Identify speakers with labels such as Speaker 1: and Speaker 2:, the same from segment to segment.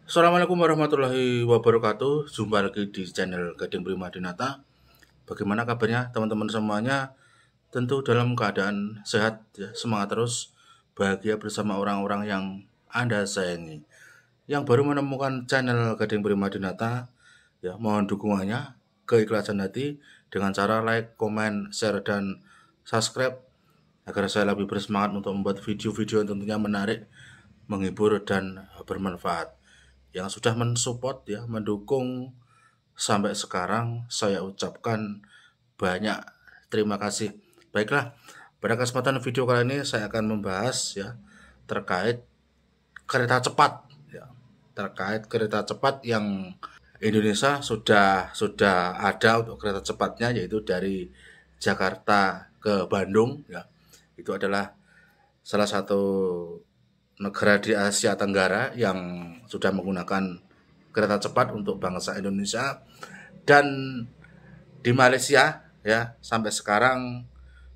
Speaker 1: Assalamualaikum warahmatullahi wabarakatuh. Jumpa lagi di channel Gading Prima Dinata. Bagaimana kabarnya teman-teman semuanya? Tentu dalam keadaan sehat ya, semangat terus, bahagia bersama orang-orang yang Anda sayangi. Yang baru menemukan channel Gading Prima Dinata, ya mohon dukungannya, keikhlasan hati dengan cara like, komen, share, dan subscribe agar saya lebih bersemangat untuk membuat video-video yang tentunya menarik, menghibur, dan bermanfaat. Yang sudah mensupport ya, mendukung sampai sekarang, saya ucapkan banyak terima kasih. Baiklah, pada kesempatan video kali ini saya akan membahas ya terkait kereta cepat ya. Terkait kereta cepat yang Indonesia sudah ada untuk kereta cepatnya, yaitu dari Jakarta ke Bandung ya. Itu adalah salah satu negara di Asia Tenggara yang sudah menggunakan kereta cepat untuk bangsa Indonesia. Dan di Malaysia ya sampai sekarang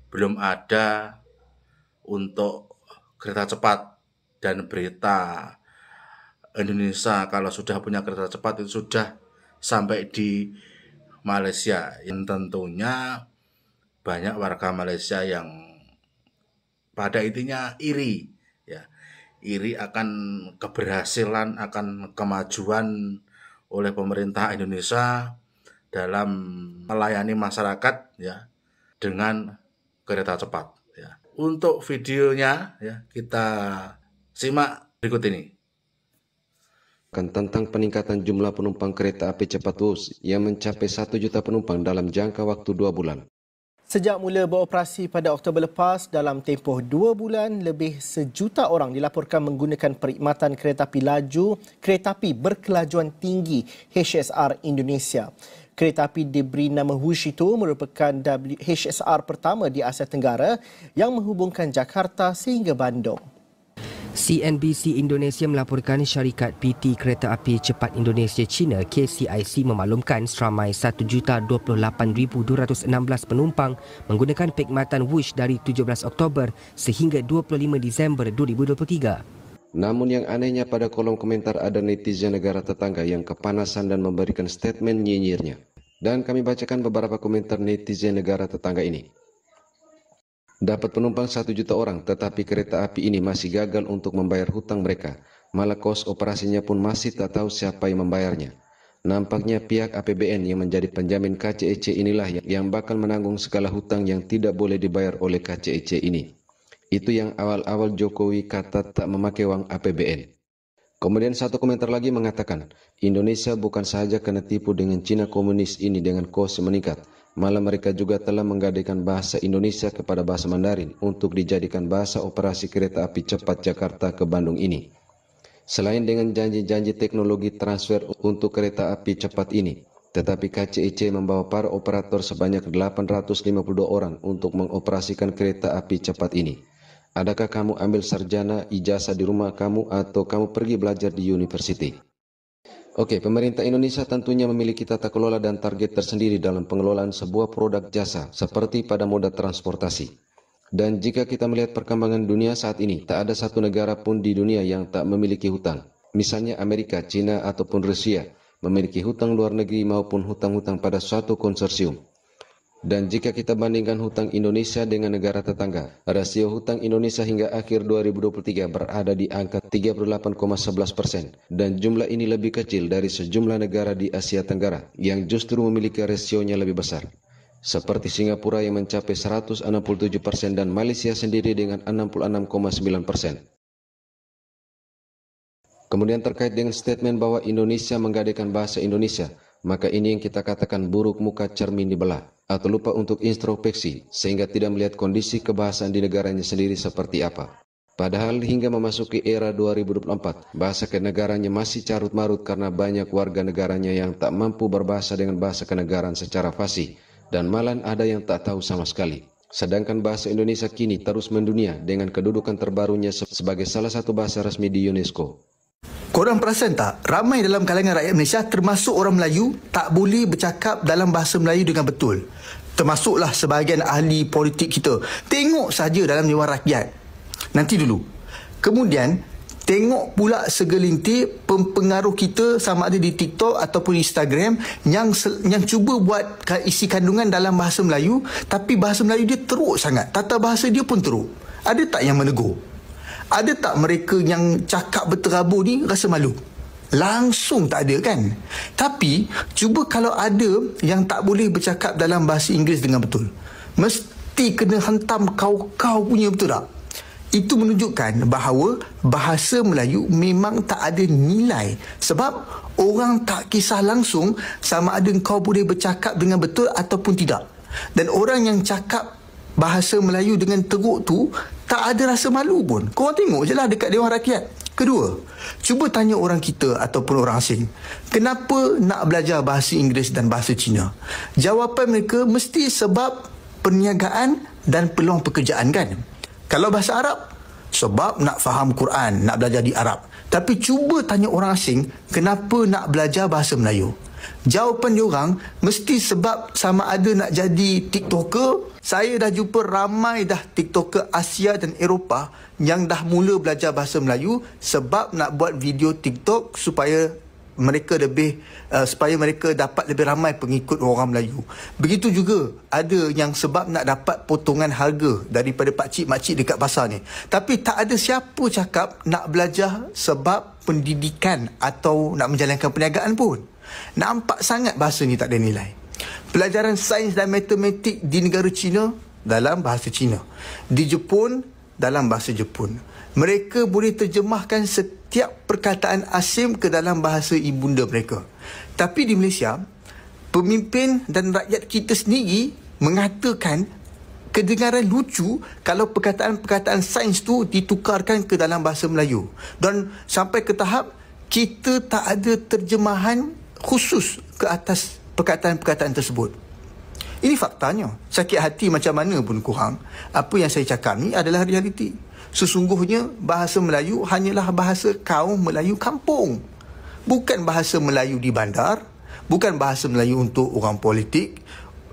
Speaker 1: belum ada untuk kereta cepat, dan berita Indonesia kalau sudah punya kereta cepat itu sudah sampai di Malaysia, yang tentunya banyak warga Malaysia yang pada intinya iri ya, iri akan keberhasilan, akan kemajuan oleh pemerintah Indonesia dalam melayani masyarakat ya dengan kereta cepat ya. Untuk videonya ya kita simak berikut ini.
Speaker 2: Tentang peningkatan jumlah penumpang kereta api cepat WUS yang mencapai 1 juta penumpang dalam jangka waktu 2 bulan.
Speaker 3: Sejak mula beroperasi pada Oktober lepas, dalam tempoh 2 bulan, lebih 1 juta orang dilaporkan menggunakan perkhidmatan kereta api laju, kereta api berkelajuan tinggi HSR Indonesia. Kereta api diberi nama WUS itu merupakan HSR pertama di Asia Tenggara yang menghubungkan Jakarta sehingga Bandung.
Speaker 4: CNBC Indonesia melaporkan syarikat PT Kereta Api Cepat Indonesia China KCIC memaklumkan seramai 1,28,216 penumpang menggunakan perkhidmatan WUS dari 17 Oktober sehingga 25 Disember 2023.
Speaker 2: Namun yang anehnya, pada kolom komentar ada netizen negara tetangga yang kepanasan dan memberikan statement nyinyirnya. Dan kami bacakan beberapa komentar netizen negara tetangga ini. Dapat penumpang 1 juta orang, tetapi kereta api ini masih gagal untuk membayar hutang mereka. Malah kos operasinya pun masih tak tahu siapa yang membayarnya. Nampaknya pihak APBN yang menjadi penjamin KCEC inilah yang bakal menanggung segala hutang yang tidak boleh dibayar oleh KCEC ini. Itu yang awal-awal Jokowi kata tak memakai uang APBN. Kemudian satu komentar lagi mengatakan, Indonesia bukan sahaja kena tipu dengan Cina komunis ini dengan kos yang meningkat, malah mereka juga telah menggadaikan bahasa Indonesia kepada bahasa Mandarin untuk dijadikan bahasa operasi kereta api cepat Jakarta ke Bandung ini. Selain dengan janji-janji teknologi transfer untuk kereta api cepat ini, tetapi KCEC membawa para operator sebanyak 852 orang untuk mengoperasikan kereta api cepat ini. Adakah kamu ambil sarjana ijazah di rumah kamu atau kamu pergi belajar di university? Oke, pemerintah Indonesia tentunya memiliki tata kelola dan target tersendiri dalam pengelolaan sebuah produk jasa seperti pada moda transportasi. Dan jika kita melihat perkembangan dunia saat ini, tak ada satu negara pun di dunia yang tak memiliki hutang. Misalnya Amerika, China ataupun Rusia memiliki hutang luar negeri maupun hutang-hutang pada suatu konsorsium. Dan jika kita bandingkan hutang Indonesia dengan negara tetangga, rasio hutang Indonesia hingga akhir 2023 berada di angka 38,11%, dan jumlah ini lebih kecil dari sejumlah negara di Asia Tenggara yang justru memiliki rasionya lebih besar, seperti Singapura yang mencapai 167% dan Malaysia sendiri dengan 66,9%. Kemudian terkait dengan statement bahwa Indonesia menggadaikan bahasa Indonesia, maka ini yang kita katakan buruk muka cermin dibelah, atau lupa untuk introspeksi sehingga tidak melihat kondisi kebahasaan di negaranya sendiri seperti apa. Padahal hingga memasuki era 2024, bahasa kenegaranya masih carut marut karena banyak warga negaranya yang tak mampu berbahasa dengan bahasa kenegaraan secara fasih, dan malah ada yang tak tahu sama sekali. Sedangkan bahasa Indonesia kini terus mendunia dengan kedudukan terbarunya sebagai salah satu bahasa resmi di UNESCO.
Speaker 5: Korang perasan tak, ramai dalam kalangan rakyat Malaysia termasuk orang Melayu tak boleh bercakap dalam bahasa Melayu dengan betul. Termasuklah sebahagian ahli politik kita. Tengok saja dalam Dewan Rakyat. Nanti dulu. Kemudian Tengok pula segelintir pempengaruh kita sama ada di TikTok ataupun Instagram yang cuba buat isi kandungan dalam bahasa Melayu, tapi bahasa Melayu dia teruk sangat. Tata bahasa dia pun teruk. Ada tak yang menegur? Ada tak mereka yang cakap berterabur ni rasa malu? Langsung tak ada kan? Tapi cuba kalau ada yang tak boleh bercakap dalam bahasa Inggeris dengan betul, mesti kena hantam kau punya, betul tak? Itu menunjukkan bahawa bahasa Melayu memang tak ada nilai. Sebab orang tak kisah langsung sama ada kau boleh bercakap dengan betul ataupun tidak. Dan orang yang cakap bahasa Melayu dengan teruk tu tak ada rasa malu pun. Korang tengok je lah dekat Dewan Rakyat. Kedua, cuba tanya orang kita ataupun orang asing, kenapa nak belajar bahasa Inggeris dan bahasa Cina? Jawapan mereka mesti sebab perniagaan dan peluang pekerjaan kan? Kalau bahasa Arab, sebab nak faham Quran, nak belajar di Arab. Tapi cuba tanya orang asing, kenapa nak belajar bahasa Melayu? Jawapan diorang mesti sebab sama ada nak jadi TikToker. Saya dah jumpa ramai dah TikToker Asia dan Eropah yang dah mula belajar bahasa Melayu sebab nak buat video TikTok supaya mereka dapat lebih ramai pengikut orang Melayu. Begitu juga ada yang sebab nak dapat potongan harga daripada pakcik-makcik dekat pasar ni. Tapi tak ada siapa cakap nak belajar sebab pendidikan atau nak menjalankan perniagaan pun. Nampak sangat bahasa ni tak ada nilai. Pelajaran sains dan matematik di negara China dalam bahasa Cina, di Jepun dalam bahasa Jepun. Mereka boleh terjemahkan setiap perkataan asing ke dalam bahasa ibunda mereka. Tapi di Malaysia, pemimpin dan rakyat kita sendiri mengatakan kedengaran lucu kalau perkataan-perkataan sains tu ditukarkan ke dalam bahasa Melayu. Dan sampai ke tahap kita tak ada terjemahan khusus ke atas perkataan-perkataan tersebut. Ini faktanya. Sakit hati macam mana pun korang, apa yang saya cakap ni adalah realiti. Sesungguhnya bahasa Melayu hanyalah bahasa kaum Melayu kampung. Bukan bahasa Melayu di bandar, bukan bahasa Melayu untuk orang politik,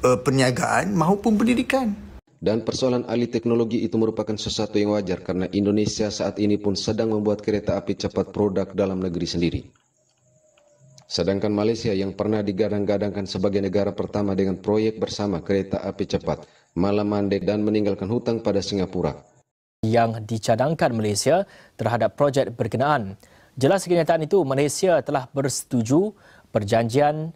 Speaker 5: perniagaan maupun pendidikan.
Speaker 2: Dan persoalan alih teknologi itu merupakan sesuatu yang wajar karena Indonesia saat ini pun sedang membuat kereta api cepat produk dalam negeri sendiri. Sedangkan Malaysia yang pernah digadang-gadangkan sebagai negara pertama dengan proyek bersama kereta api cepat malah mandek dan meninggalkan hutang pada Singapura
Speaker 6: yang dicadangkan Malaysia terhadap projek berkenaan. Jelas kenyataan itu, Malaysia telah bersetuju perjanjian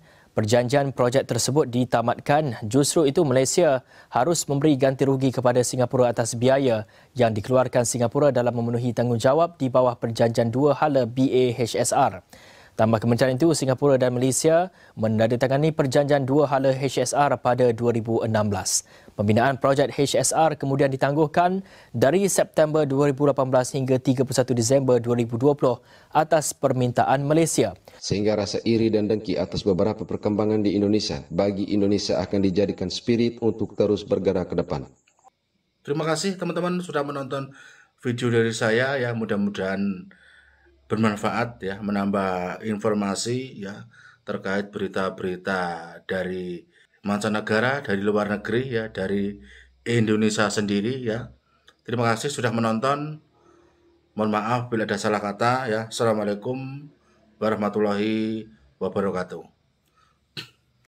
Speaker 6: projek tersebut ditamatkan. Justru itu Malaysia harus memberi ganti rugi kepada Singapura atas biaya yang dikeluarkan Singapura dalam memenuhi tanggungjawab di bawah perjanjian dua hala BAHSR. Tambah kementerian itu, Singapura dan Malaysia menandatangani perjanjian dua hala HSR pada 2016. Pembinaan projek HSR kemudian ditangguhkan dari September 2018 hingga 31 Disember 2020 atas permintaan Malaysia.
Speaker 2: Sehingga rasa iri dan dengki atas beberapa perkembangan di Indonesia bagi Indonesia akan dijadikan spirit untuk terus bergerak ke depan.
Speaker 1: Terima kasih teman-teman sudah menonton video dari saya ya, mudah-mudahan bermanfaat ya, menambah informasi ya terkait berita-berita dari mancanegara, dari luar negeri ya, dari Indonesia sendiri ya. Terima kasih sudah menonton. Mohon maaf bila ada salah kata ya. Assalamualaikum warahmatullahi wabarakatuh.